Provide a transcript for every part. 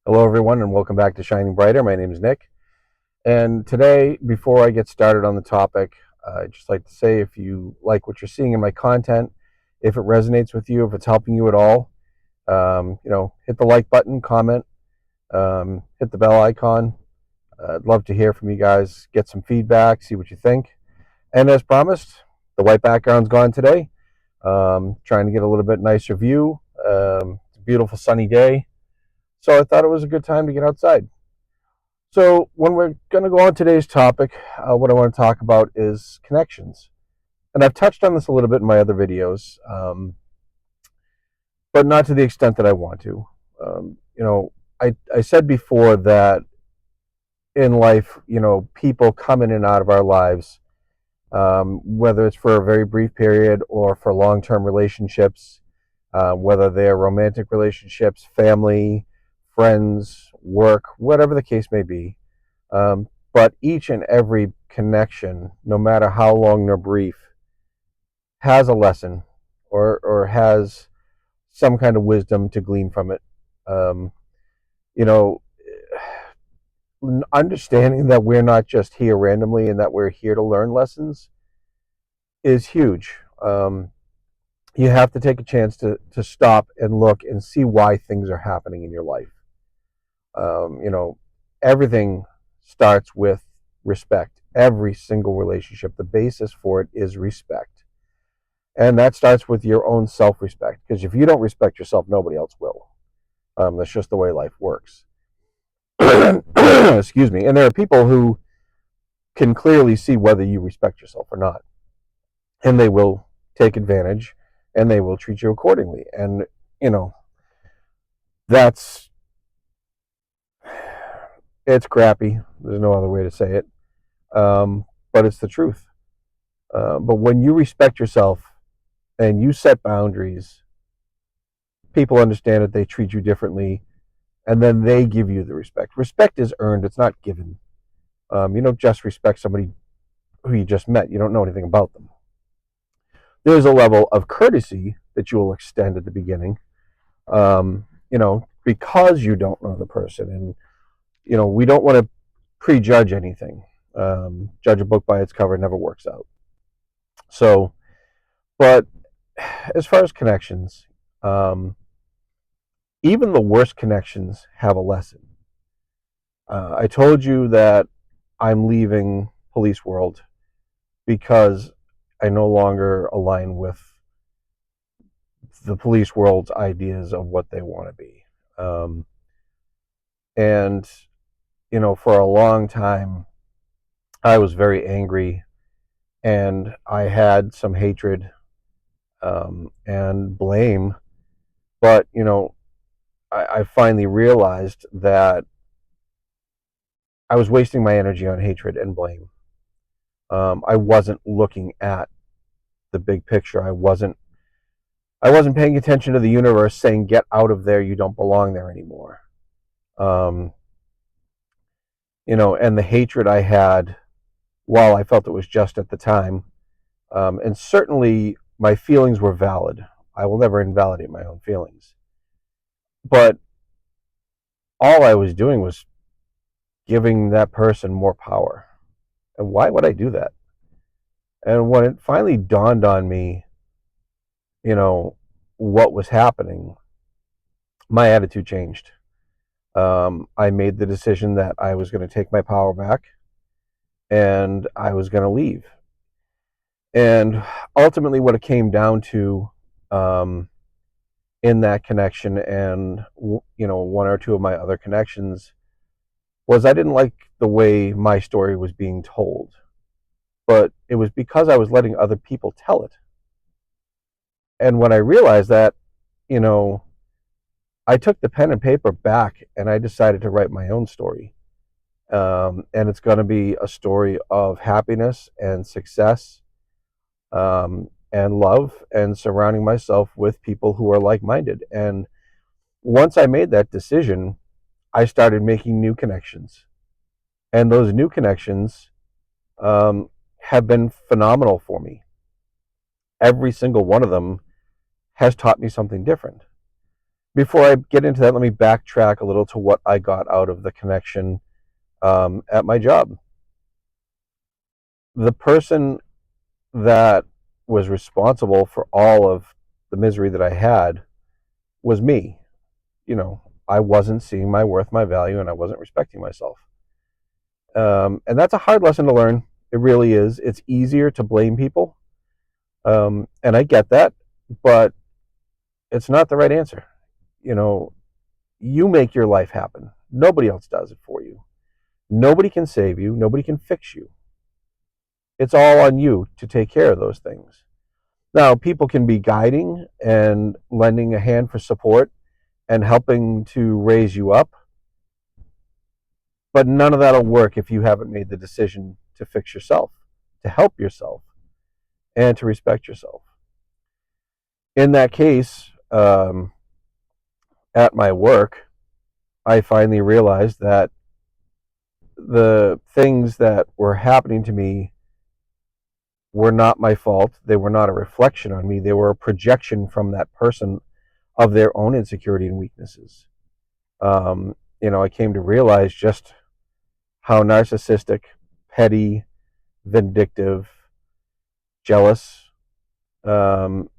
Hello, everyone, and welcome back to Shining Brighter. My name is Nick. And today, before I get started on the topic, I'd just like to say if you like what you're seeing in my content, if it resonates with you, if it's helping you at all, hit the like button, comment, hit the bell icon. I'd love to hear from you guys, get some feedback, see what you think. And as promised, the white background's gone today. Trying to get a little bit nicer view. It's a beautiful sunny day. So I thought it was a good time to get outside. So, when we're going to go on today's topic, what I want to talk about is connections. And I've touched on this a little bit in my other videos, but not to the extent that I want to. I said before that in life, people come in and out of our lives, whether it's for a very brief period or for long term relationships, whether they're romantic relationships, family, friends, work, whatever the case may be. But each and every connection, no matter how long nor brief, has a lesson or has some kind of wisdom to glean from it. Um, you know, Understanding that we're not just here randomly and that we're here to learn lessons is huge. You have to take a chance to stop and look and see why things are happening in your life. Um, you know, Everything starts with respect. Every single relationship, the basis for it is respect. And that starts with your own self respect. Because if you don't respect yourself, nobody else will. That's just the way life works. Excuse me. And there are people who can clearly see whether you respect yourself or not. And they will take advantage and they will treat you accordingly. And, you know, that's, it's crappy. There's no other way to say it. But it's the truth. But when you respect yourself and you set boundaries, people understand that they treat you differently, and then they give you the respect. Respect is earned; it's not given. You don't just respect somebody who you just met. You don't know anything about them. There's a level of courtesy that you will extend at the beginning, because you don't know the person, and we don't want to prejudge anything. Judge a book by its cover never works out. So, but as far as connections, um, even the worst connections have a lesson. I told you that I'm leaving police world because I no longer align with the police world's ideas of what they want to be. Um, and, for a long time, I was very angry and I had some hatred and blame. But, I finally realized that I was wasting my energy on hatred and blame. I wasn't looking at the big picture. I wasn't paying attention to the universe saying, "Get out of there. You don't belong there anymore." Um, and the hatred I had, while I felt it was just at the time, and certainly my feelings were valid. I will never invalidate my own feelings, but all I was doing was giving that person more power. And why would I do that? And when it finally dawned on me, you know, what was happening, my attitude changed. I made the decision that I was going to take my power back and I was going to leave. And ultimately, what it came down to in that connection and, one or two of my other connections was I didn't like the way my story was being told. But it was because I was letting other people tell it. And when I realized that, you know, I took the pen and paper back and I decided to write my own story. And it's going to be a story of happiness and success, and love, and surrounding myself with people who are like minded. And once I made that decision, I started making new connections. And those new connections have been phenomenal for me. Every single one of them has taught me something different. Before I get into that, let me backtrack a little to what I got out of the connection at my job. The person that was responsible for all of the misery that I had was me. I wasn't seeing my worth, my value, and I wasn't respecting myself. And that's a hard lesson to learn. It really is. It's easier to blame people, and I get that, but it's not the right answer. You know, you make your life happen. Nobody else does it for you. Nobody can save you. Nobody can fix you. It's all on you to take care of those things. Now, people can be guiding and lending a hand for support and helping to raise you up, but none of that'll work if you haven't made the decision to fix yourself, to help yourself, and to respect yourself. In that case, at my work, I finally realized that the things that were happening to me were not my fault. They were not a reflection on me. They were a projection from that person of their own insecurity and weaknesses. I came to realize just how narcissistic, petty, vindictive, jealous, um,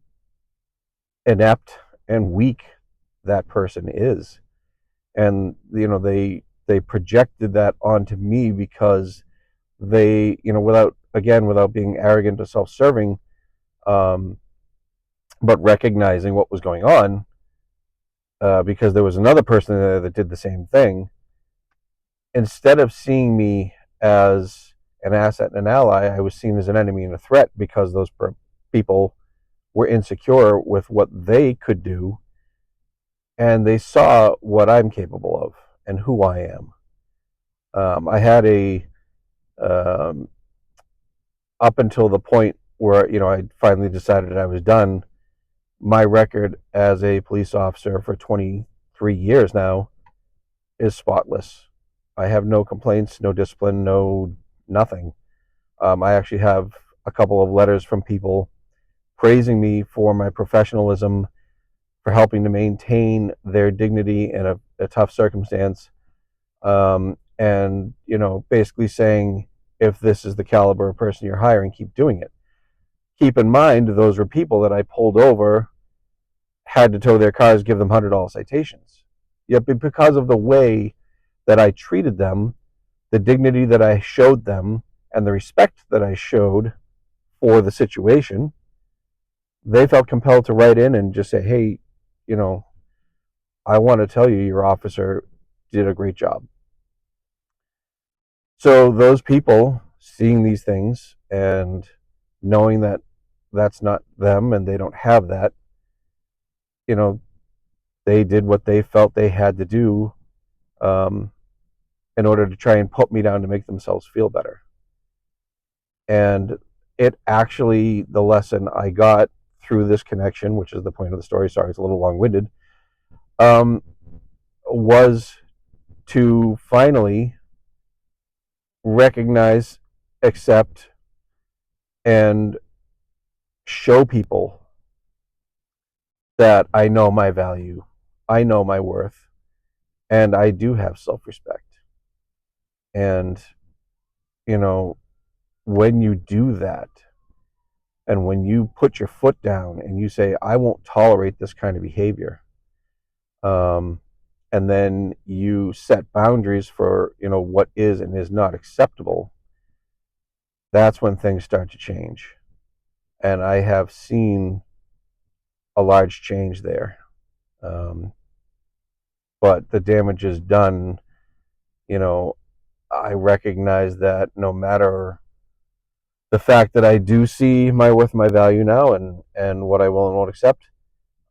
inept, and weak that person is. And they projected that onto me because they, without being arrogant or self-serving, um, but recognizing what was going on, because there was another person there that did the same thing. Instead of seeing me as an asset and an ally, I was seen as an enemy and a threat because those people were insecure with what they could do, and they saw what I'm capable of and who I am. I had um, up until the point where I finally decided I was done. My record as a police officer for 23 years now is spotless. I have no complaints, no discipline, no nothing. I actually have a couple of letters from people praising me for my professionalism, for helping to maintain their dignity in a tough circumstance, and basically saying, if this is the caliber of person you're hiring, keep doing it. Keep in mind, those were people that I pulled over, had to tow their cars, give them $100 citations. Yet because of the way that I treated them, the dignity that I showed them, and the respect that I showed for the situation, they felt compelled to write in and just say, hey, you know, I want to tell you your officer did a great job. So those people seeing these things and knowing that that's not them and they don't have that, you know, they did what they felt they had to do, um, in order to try and put me down to make themselves feel better. And it actually, the lesson I got through this connection, which is the point of the story, sorry, it's a little long winded, um, was to finally recognize, accept, and show people that I know my value, I know my worth, and I do have self respect. And, you know, when you do that, and when you put your foot down and you say, I won't tolerate this kind of behavior, um, and then you set boundaries for, what is and is not acceptable, that's when things start to change. And I have seen a large change there. Um, but the damage is done. You know, I recognize that no matter the fact that I do see my worth, my value now, and what I will and won't accept,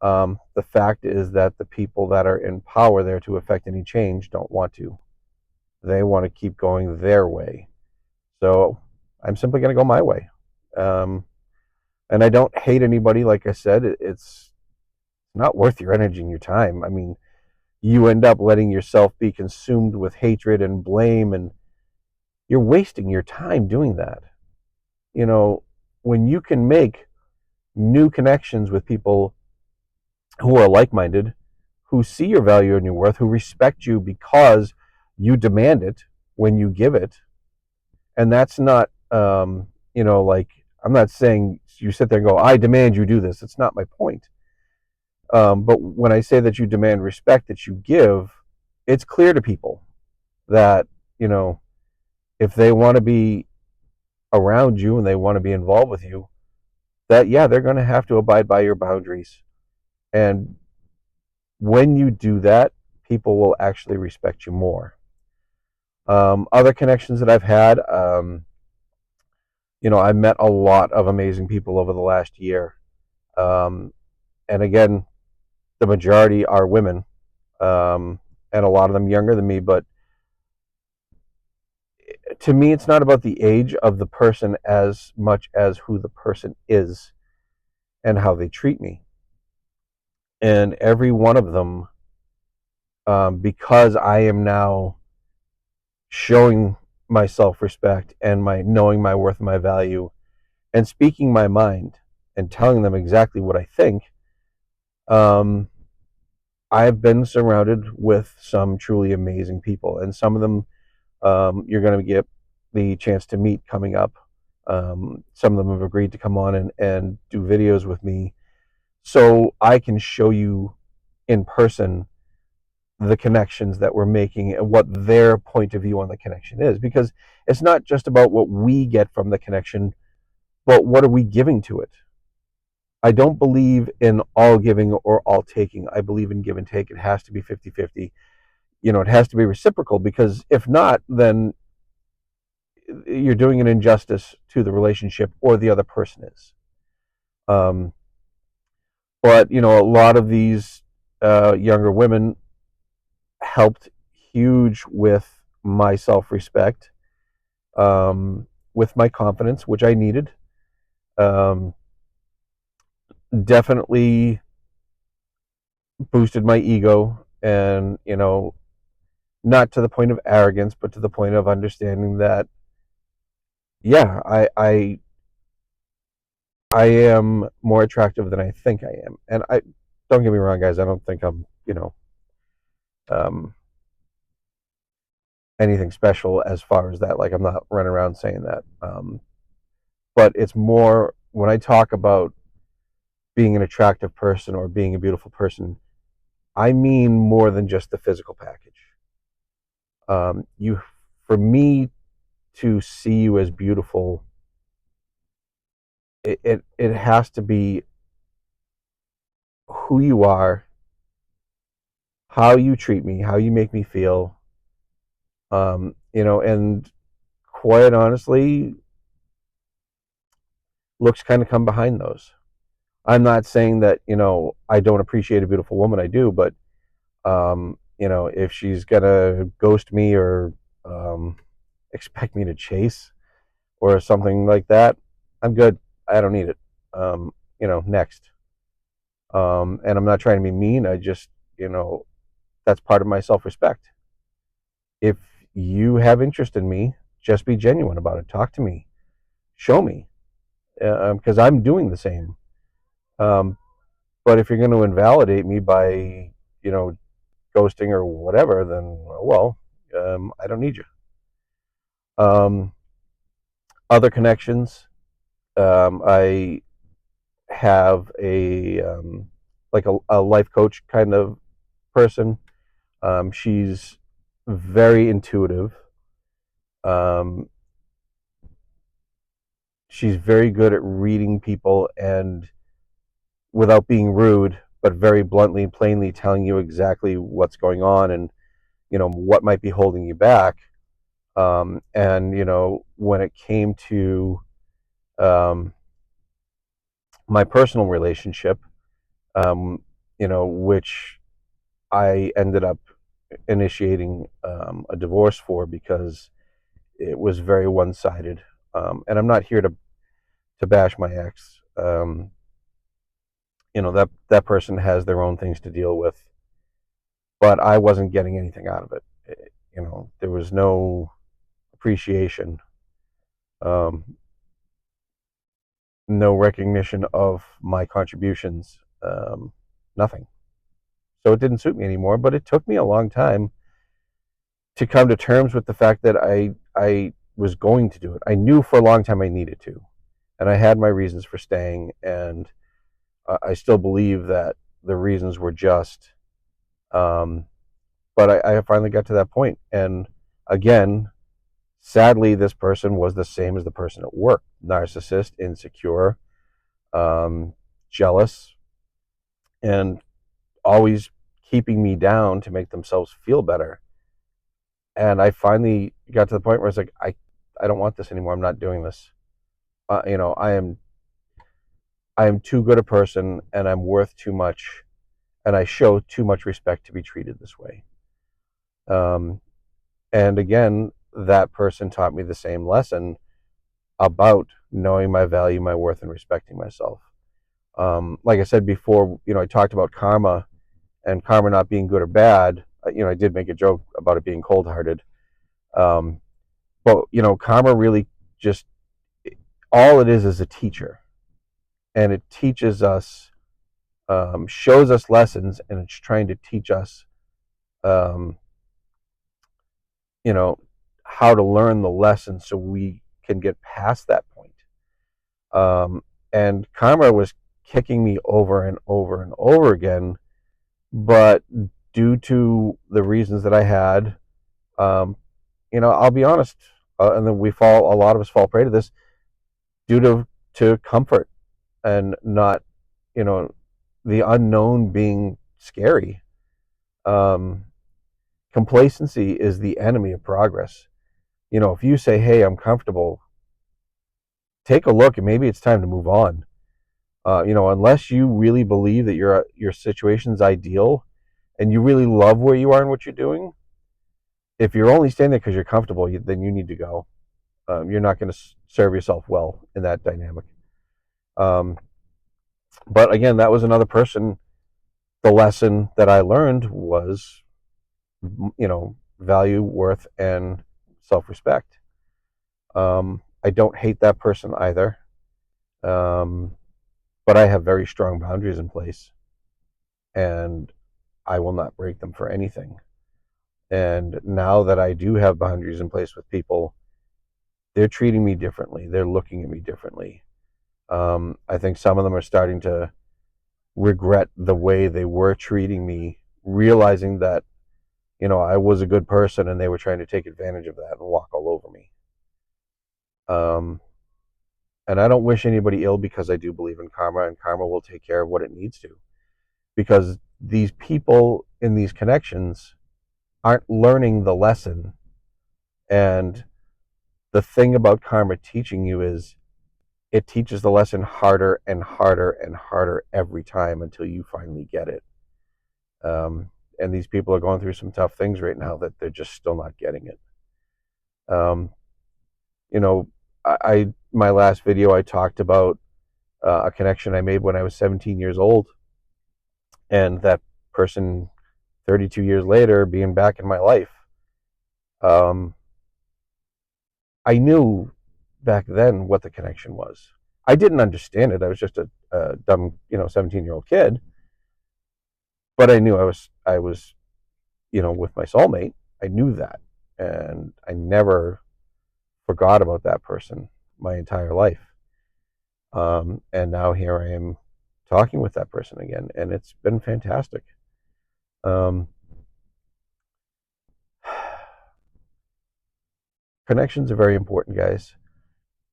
the fact is that the people that are in power there to affect any change don't want to. They want to keep going their way. So I'm simply going to go my way. Um, and I don't hate anybody. Like I said, it's not worth your energy and your time. I mean, you end up letting yourself be consumed with hatred and blame, and you're wasting your time doing that. When you can make new connections with people who are like minded, who see your value and your worth, who respect you because you demand it when you give it. And that's not, like, I'm not saying you sit there and go, I demand you do this. It's not my point. But when I say that you demand respect that you give, it's clear to people that, if they want to be around you and they want to be involved with you, that, yeah, they're going to have to abide by your boundaries. And when you do that, people will actually respect you more. Other connections that I've had, I've met a lot of amazing people over the last year. Um, and again, the majority are women, and a lot of them younger than me. But to me, it's not about the age of the person as much as who the person is and how they treat me. And every one of them, because I am now showing my self-respect and my knowing my worth and my value and speaking my mind and telling them exactly what I think, um, I've been surrounded with some truly amazing people, and some of them, you're going to get the chance to meet coming up. Some of them have agreed to come on and do videos with me so I can show you in person the connections that we're making and what their point of view on the connection is. Because it's not just about what we get from the connection, but what are we giving to it? I don't believe in all giving or all taking. I believe in give and take. It has to be 50-50. It has to be reciprocal, because if not, then you're doing an injustice to the relationship, or the other person is. Um, but, a lot of these younger women helped huge with my self-respect, with my confidence, which I needed. Um, Definitely boosted my ego, and, not to the point of arrogance, but to the point of understanding that, yeah, I am more attractive than I think I am. And I don't get me wrong, guys, I don't think I'm, um, anything special as far as that. Like, I'm not running around saying that. But it's more when I talk about being an attractive person or being a beautiful person, I mean more than just the physical package. You, for me to see you as beautiful, it has to be who you are, how you treat me, how you make me feel, and quite honestly, looks kind of come behind those. I'm not saying that, I don't appreciate a beautiful woman. I do, but, if she's gonna ghost me or, um, expect me to chase or something like that, I'm good. I don't need it. Next. And I'm not trying to be mean. I just, that's part of my self-respect. If you have interest in me, just be genuine about it. Talk to me. Show me, because I'm doing the same. Um, but if you're going to invalidate me by, you know, ghosting or whatever, then, well, I don't need you. Um, Other connections, I have a life coach kind of person. She's very intuitive. Um, she's very good at reading people, and without being rude, but very bluntly, plainly telling you exactly what's going on, and, what might be holding you back. And, when it came to, um, my personal relationship, which I ended up initiating, a divorce for, because it was very one-sided. And I'm not here to bash my ex. That person has their own things to deal with, but I wasn't getting anything out of it. There was no appreciation, um, no recognition of my contributions, nothing. So it didn't suit me anymore. But it took me a long time to come to terms with the fact that I was going to do it. I knew for a long time I needed to, and I had my reasons for staying, and I still believe that the reasons were just. Um, but I finally got to that point, and again, sadly, this person was the same as the person at work: narcissist, insecure, um, jealous, and always keeping me down to make themselves feel better. And I finally got to the point where I was like, I don't want this anymore. I'm not doing this. I am too good a person, and I'm worth too much, and I show too much respect to be treated this way. Um, and again, that person taught me the same lesson about knowing my value, my worth, and respecting myself. Like I said before, I talked about karma and karma not being good or bad. I did make a joke about it being cold-hearted. Um, but karma really just all it is a teacher, and it teaches us, shows us lessons, and it's trying to teach us, um, you know, how to learn the lesson so we can get past that point. And karma was kicking me over and over and over again, but due to the reasons that I had, um, I'll be honest, and then a lot of us fall prey to this due to comfort and not, you know, the unknown being scary. Um, Complacency is the enemy of progress. If you say, "Hey, I'm comfortable," take a look, and maybe it's time to move on. Unless you really believe that your situation's ideal, and you really love where you are and what you're doing, if you're only staying there because you're comfortable, then you need to go. You're not going to serve yourself well in that dynamic. Um, but again, that was another person. The lesson that I learned was, value, worth, and self-respect. I don't hate that person either, um, but I have very strong boundaries in place, and I will not break them for anything. And now that I do have boundaries in place with people, they're treating me differently. They're looking at me differently. I think some of them are starting to regret the way they were treating me, realizing that, I was a good person and they were trying to take advantage of that and walk all over me. Um, and I don't wish anybody ill, because I do believe in karma, and karma will take care of what it needs to. Because these people in these connections aren't learning the lesson. And the thing about karma teaching you is it teaches the lesson harder and harder and harder every time until you finally get it. And these people are going through some tough things right now that they're just still not getting it. Um, you know, my last video, I talked about a connection I made when I was 17 years old, and that person 32 years later being back in my life. Um, I knew back then what the connection was. I didn't understand it. I was just a dumb, 17-year-old kid. But I knew I was, with my soulmate. I knew that, and I never forgot about that person my entire life. And now here I am talking with that person again, and it's been fantastic. Um, Connections are very important, guys.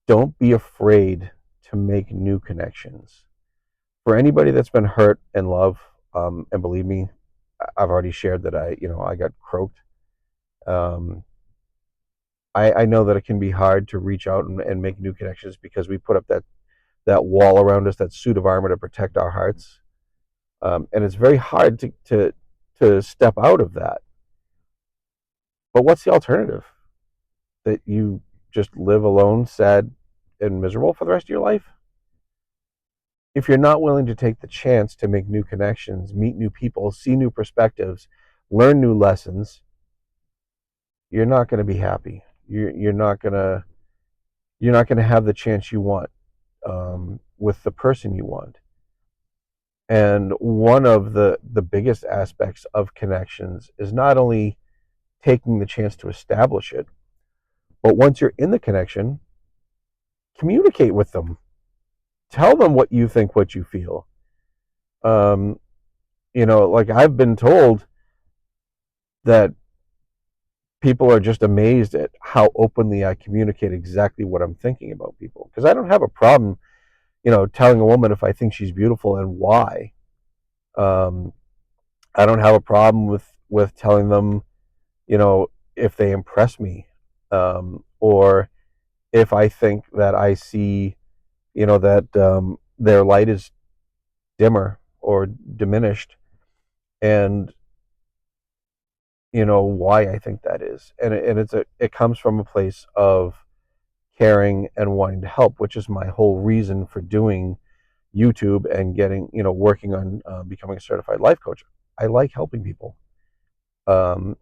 Don't be afraid to make new connections. For anybody that's been hurt in love, and believe me, I've already shared that I got croaked. Um, I know that it can be hard to reach out and make new connections, because we put up that wall around us, that suit of armor to protect our hearts. And it's very hard to step out of that. But what's the alternative? That you just live alone, sad, and miserable for the rest of your life? If you're not willing to take the chance to make new connections, meet new people, see new perspectives, learn new lessons, you're not going to be happy. You're not going to have the chance you want, with the person you want. And one of the biggest aspects of connections is not only taking the chance to establish it, but once you're in the connection, communicate with them. Tell them what you think, what you feel. Um, like I've been told that people are just amazed at how openly I communicate exactly what I'm thinking about people. Because I don't have a problem, telling a woman if I think she's beautiful and why. Um, I don't have a problem with telling them, if they impress me, or if I think that I see, that their light is dimmer or diminished, and why I think that is, and it comes from a place of caring and wanting to help, which is my whole reason for doing YouTube and getting, working on becoming a certified life coach. I like helping people. Um,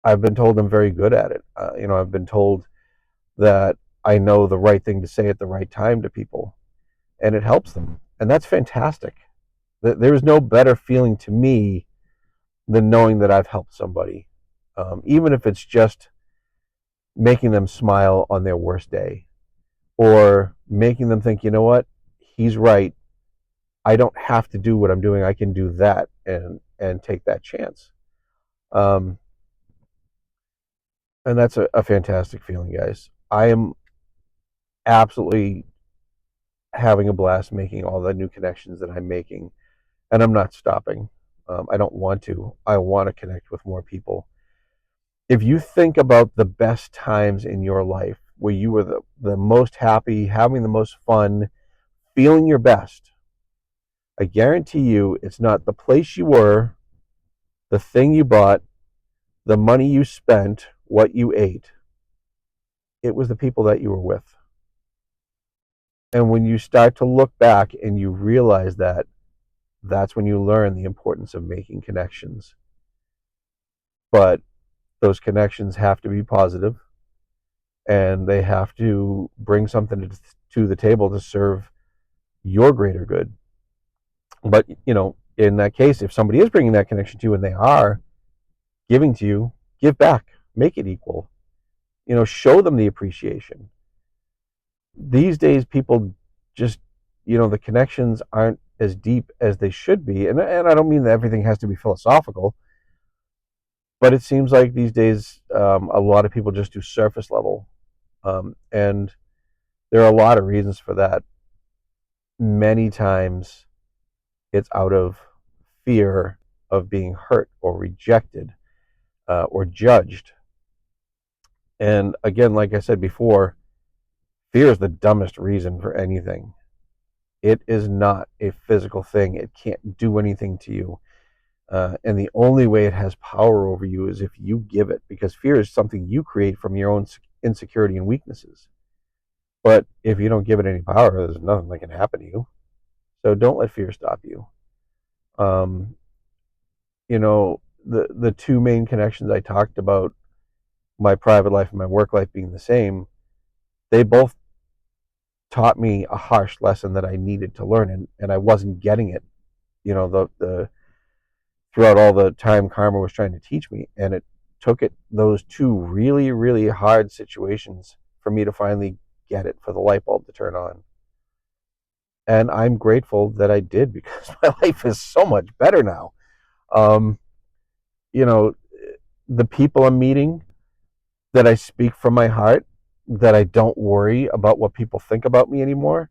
I've been told I'm very good at it. I've been told that I know the right thing to say at the right time to people, and it helps them, and that's fantastic. There's no better feeling to me than knowing that I've helped somebody, even if it's just making them smile on their worst day, or making them think, you know what, he's right. I don't have to do what I'm doing. I can do that and take that chance. Um, and that's a fantastic feeling, guys. I am absolutely having a blast making all the new connections that I'm making, and I'm not stopping. I don't want to. I want to connect with more people. If you think about the best times in your life where you were the most happy, having the most fun, feeling your best, I guarantee you it's not the place you were, the thing you bought, the money you spent, what you ate. It was the people that you were with. And when you start to look back and you realize that, that's when you learn the importance of making connections. But those connections have to be positive, and they have to bring something to the table to serve your greater good. But, in that case, if somebody is bringing that connection to you and they are giving to you, give back, make it equal, show them the appreciation. These days, people just, the connections aren't as deep as they should be. And I don't mean that everything has to be philosophical, but it seems like these days, a lot of people just do surface level. And there are a lot of reasons for that. Many times it's out of fear of being hurt or rejected, or judged. And again, like I said before, fear is the dumbest reason for anything. It is not a physical thing. It can't do anything to you. And the only way it has power over you is if you give it, because fear is something you create from your own insecurity and weaknesses. But if you don't give it any power, there's nothing that can happen to you. So don't let fear stop you. Um, the two main connections I talked about, my private life and my work life being the same, they both taught me a harsh lesson that I needed to learn, and I wasn't getting it. The throughout all the time karma was trying to teach me, and it took it those two really, really hard situations for me to finally get it, for the light bulb to turn on. And I'm grateful that I did, because my life is so much better now. Um, you know, the people I'm meeting, that I speak from my heart, that I don't worry about what people think about me anymore.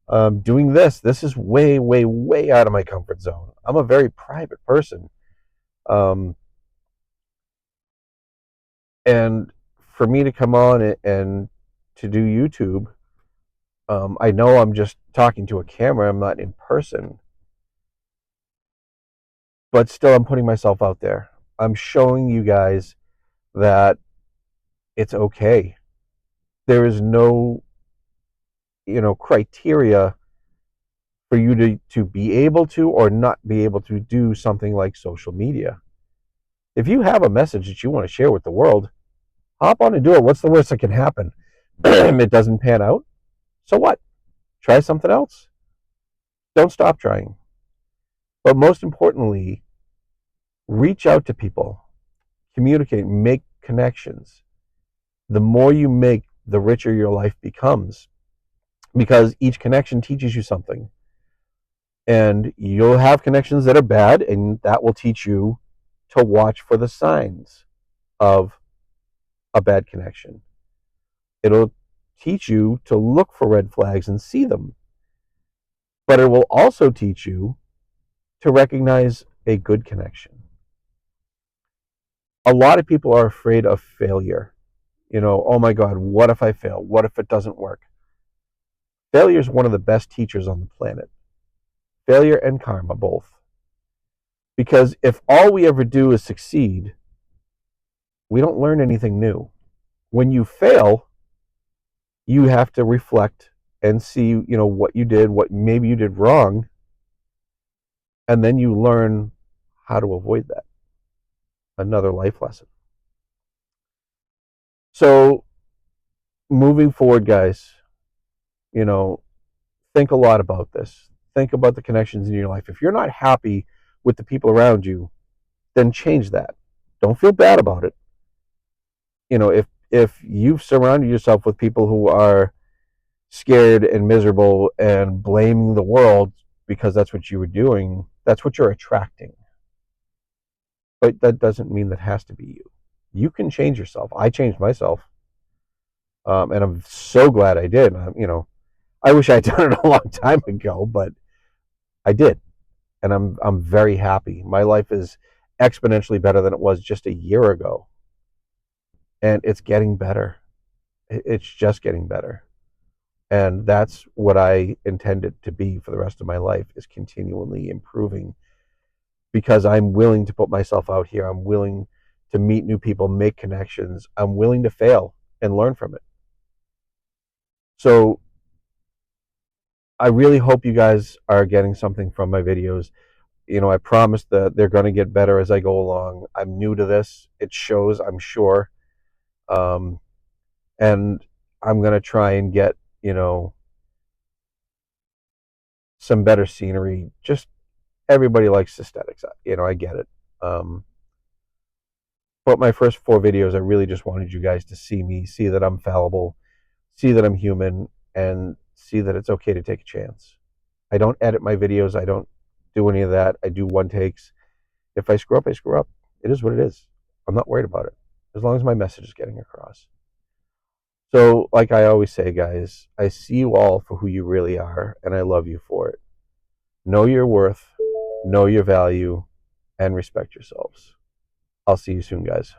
Doing this is way, way, way out of my comfort zone. I'm a very private person. Um, and for me to come on and to do YouTube, I know I'm just talking to a camera, I'm not in person, but still I'm putting myself out there. I'm showing you guys that it's okay. There is no, criteria for you to be able to or not be able to do something like social media. If you have a message that you want to share with the world, hop on and do it. What's the worst that can happen? It doesn't pan out. So what? Try something else. Don't stop trying. But most importantly, reach out to people, communicate, make connections. The more you make, the richer your life becomes, because each connection teaches you something. And you'll have connections that are bad, and that will teach you to watch for the signs of a bad connection. It'll teach you to look for red flags and see them. But it will also teach you to recognize a good connection. A lot of people are afraid of failure. Oh my God, what if I fail? What if it doesn't work? Failure is one of the best teachers on the planet. Failure and karma, both. Because if all we ever do is succeed, we don't learn anything new. When you fail, you have to reflect and see, what you did, what maybe you did wrong, and then you learn how to avoid that. Another life lesson. So, moving forward, guys, think a lot about this. Think about the connections in your life. If you're not happy with the people around you, then change that. Don't feel bad about it. If you've surrounded yourself with people who are scared and miserable and blaming the world because that's what you were doing, that's what you're attracting. But that doesn't mean that has to be you. You can change yourself. I changed myself, and I'm so glad I did. I wish I'd done it a long time ago, but I did, and I'm very happy. My life is exponentially better than it was just a year ago, and it's getting better. It's just getting better. And that's what I intend it to be for the rest of my life, is continually improving, because I'm willing to put myself out here. I'm willing to meet new people, make connections. I'm willing to fail and learn from it. So I really hope you guys are getting something from my videos. I promise that they're going to get better as I go along. I'm new to this. It shows, I'm sure. And I'm going to try and get, some better scenery. Just everybody likes aesthetics. I get it. But my first 4 videos, I really just wanted you guys to see me, see that I'm fallible, see that I'm human, and see that it's okay to take a chance. I don't edit my videos. I don't do any of that. I do one takes. If I screw up, I screw up. It is what it is. I'm not worried about it, as long as my message is getting across. So, like I always say, guys, I see you all for who you really are, and I love you for it. Know your worth, know your value, and respect yourselves. I'll see you soon, guys.